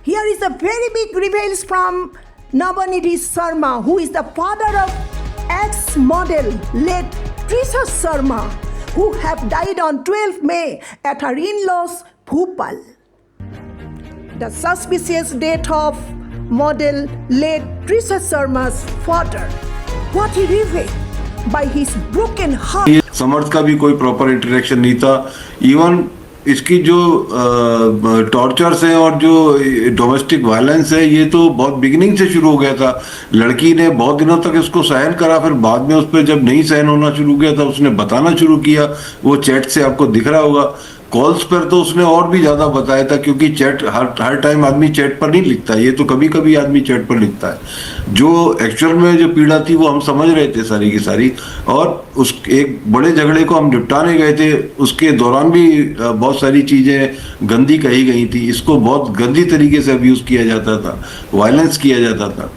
Here is a very big reveals from Nabanidhi Sharma, who is the father of ex-model late Trisha Sharma, who have died on 12 May at her in-laws Bhopal. The suspicious death of model late Trisha Sharma's father, what he revealed by his broken heart. समर्थ का भी कोई proper interaction नहीं था. Even इसकी जो tortures है और जो डोमेस्टिक वायलेंस है ये तो बहुत बिगिनिंग से शुरू हो गया था. लड़की ने बहुत दिनों तक इसको सहन करा, फिर बाद में उस पर जब नहीं सहन होना शुरू किया था उसने बताना शुरू किया. वो चैट से आपको दिख रहा होगा. कॉल्स पर तो उसने और भी ज्यादा बताया था, क्योंकि चैट हर टाइम आदमी चैट पर नहीं लिखता, ये तो कभी कभी आदमी चैट पर लिखता है. जो एक्चुअल में जो पीड़ा थी वो हम समझ रहे थे सारी की सारी, और उस एक बड़े झगड़े को हम निपटाने गए थे. उसके दौरान भी बहुत सारी चीजें गंदी कही गई थी. इसको बहुत गंदी तरीके से अब्यूज किया जाता था, वायलेंस किया जाता था.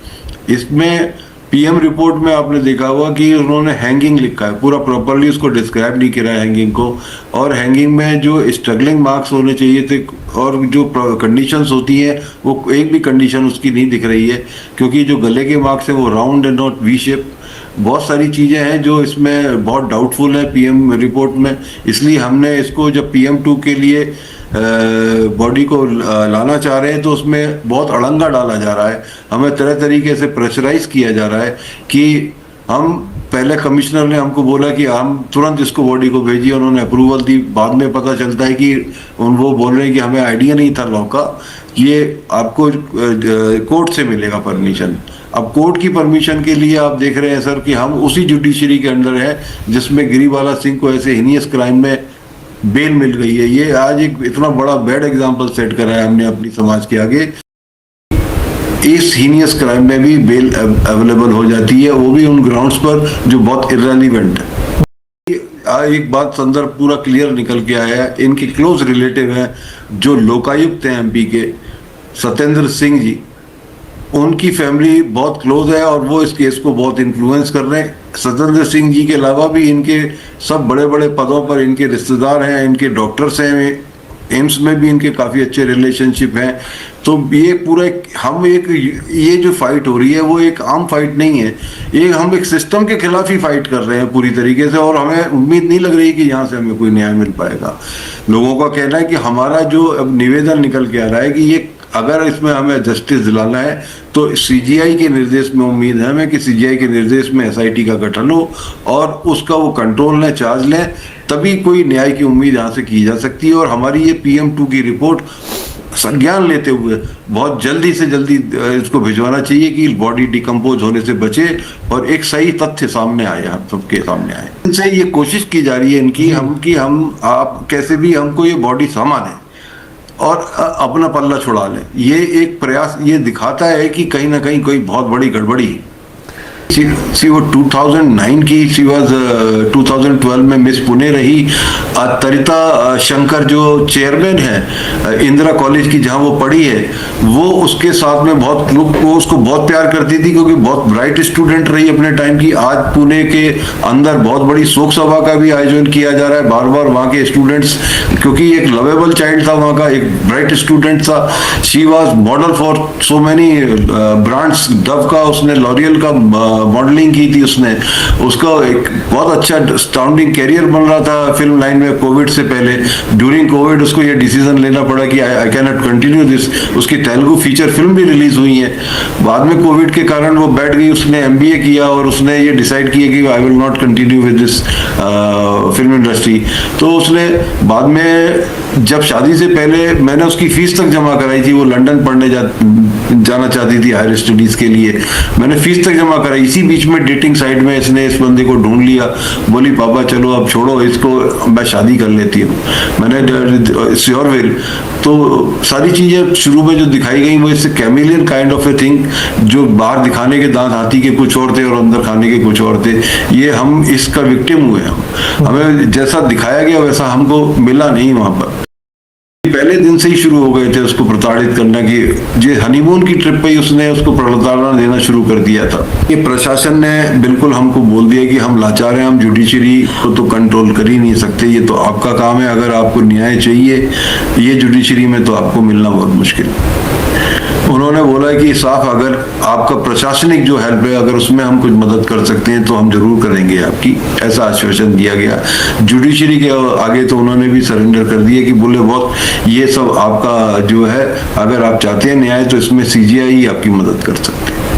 इसमें पीएम रिपोर्ट में आपने देखा होगा कि उन्होंने हैंगिंग लिखा है, पूरा प्रॉपरली उसको डिस्क्राइब नहीं किया हैंगिंग को. और हैंगिंग में जो स्ट्रगलिंग मार्क्स होने चाहिए थे और जो कंडीशंस होती हैं वो एक भी कंडीशन उसकी नहीं दिख रही है, क्योंकि जो गले के मार्क्स है वो round and not V shape. बहुत सारी चीज़ें हैं जो इसमें बहुत डाउटफुल है पीएम रिपोर्ट में. इसलिए हमने इसको जब PM2 के लिए बॉडी को लाना चाह रहे हैं तो उसमें बहुत अड़ंगा डाला जा रहा है. हमें तरह तरीके से प्रेशराइज किया जा रहा है कि हम पहले कमिश्नर ने हमको बोला कि हम तुरंत इसको बॉडी को भेजिए, उन्होंने अप्रूवल दी. बाद में पता चलता है कि वो बोल रहे हैं कि हमें आइडिया नहीं था लॉ का, ये आपको कोर्ट से मिलेगा परमिशन. अब कोर्ट की परमिशन के लिए आप देख रहे हैं सर कि हम उसी जुडिशरी के अंडर है जिसमें गिरिबाला सिंह को ऐसे हिनियस क्राइम में बेल मिल गई है. ये आज एक इतना बड़ा बैड एग्जाम्पल सेट करा है हमने अपनी समाज के आगे. इस हीनियस क्राइम में भी बेल अवेलेबल हो जाती है, वो भी उन ग्राउंड्स पर जो बहुत इररेलेवेंट है. एक बात संदर्भ पूरा क्लियर निकल के आया है. इनके क्लोज रिलेटिव हैं जो लोकायुक्त हैं MP के, सत्येंद्र सिंह जी, उनकी फैमिली बहुत क्लोज है और वो इस केस को बहुत इन्फ्लुएंस कर रहे हैं. सत्येंद्र सिंह जी के अलावा भी इनके सब बड़े बड़े पदों पर इनके रिश्तेदार हैं, इनके डॉक्टर्स हैं, एम्स में भी इनके काफ़ी अच्छे रिलेशनशिप हैं. तो ये पूरा ये जो फाइट हो रही है वो एक आम फाइट नहीं है. ये हम एक सिस्टम के खिलाफ ही फाइट कर रहे हैं पूरी तरीके से, और हमें उम्मीद नहीं लग रही कि यहाँ से हमें कोई न्याय मिल पाएगा. लोगों का कहना है कि हमारा जो अब निवेदन निकल के आ रहा है कि ये अगर इसमें हमें जस्टिस दिलाना है तो CGI के निर्देश में उम्मीद है हमें कि CGI के निर्देश में SIT का गठन हो और उसका वो कंट्रोल लें, चार्ज लें, तभी कोई न्याय की उम्मीद यहाँ से की जा सकती है. और हमारी ये PM2 की रिपोर्ट संज्ञान लेते हुए बहुत जल्दी से जल्दी इसको भिजवाना चाहिए कि बॉडी डिकम्पोज होने से बचे और एक सही तथ्य सामने आए, हम सबके सामने आए. इनसे ये कोशिश की जा रही है इनकी हम आप कैसे भी हमको ये बॉडी सामा दें और अपना पल्ला छुड़ा लें. ये एक प्रयास ये दिखाता है कि कहीं ना कहीं कोई बहुत बड़ी गड़बड़ी है. वो 2009 की 2012 में मिस पुणे रही. तरिता शंकर जो चेयरमैन है इंदिरा कॉलेज की जहां वो पढ़ी है, वो उसके साथ में बहुत लोग वो उसको बहुत प्यार करती थी क्योंकि बहुत ब्राइट स्टूडेंट रही अपने टाइम की. आज पुणे के अंदर बहुत बड़ी शोक सभा का भी आयोजन किया जा रहा है बार बार. वहाँ के स्टूडेंट्स, क्योंकि एक लवेबल चाइल्ड था, वहाँ का एक ब्राइट स्टूडेंट था. She was model for so many brands. Dove का उसने, लॉरियल का मॉडलिंग की थी उसने. उसका एक बहुत अच्छा स्टाउंडिंग कैरियर बन रहा था फिल्म लाइन में कोविड से पहले. ड्यूरिंग कोविड उसको ये डिसीजन लेना पड़ा कि I can not continue this. उसकी तेलुगु फीचर फिल्म भी रिलीज हुई है. बाद में कोविड के कारण वो बैठ गई. उसने MBA किया और उसने ये डिसाइड किया कि I will not continue with this film industry. तो उसने बाद में जब शादी से पहले मैंने उसकी फीस तक जमा कराई थी. वो लंदन पढ़ने जाना चाहती थी हायर स्टडीज के लिए. मैंने फीस तक जमा कराई. इसी बीच में डेटिंग साइट में इसने इस बंदे को ढूंढ लिया. बोली पापा चलो अब छोड़ो इसको, मैं शादी कर लेती हूँ. मैंने श्योर विल. तो सारी चीजें शुरू में जो दिखाई गई वो इससे chameleon kind of a thing, जो बाहर दिखाने के दांत हाथी के कुछ और थे और अंदर खाने के कुछ और थे. ये हम इसका विक्टिम हुए. हमें जैसा दिखाया गया वैसा हमको मिला नहीं वहां पर. पहले दिन से ही शुरू हो गए थे उसको प्रताड़ित करना कि जो हनीमून की ट्रिप पे ही उसने उसको प्रताड़ना देना शुरू कर दिया था। ये प्रशासन ने बिल्कुल हमको बोल दिया कि हम लाचार हैं, हम जुडिशरी को तो कंट्रोल कर ही नहीं सकते, ये तो आपका काम है, अगर आपको न्याय चाहिए ये जुडिशरी में तो आपको मिलना बहुत मुश्किल। उन्होंने बोला कि साफ अगर आपका प्रशासनिक जो हेल्प है अगर उसमें हम कुछ मदद कर सकते हैं तो हम जरूर करेंगे आपकी, ऐसा आश्वासन दिया गया। जुडिशरी के आगे तो उन्होंने भी सरेंडर कर दिया कि बोले बहुत ये सब आपका जो है, अगर आप चाहते हैं न्याय तो इसमें सीजीआई ही आपकी मदद कर सकते हैं।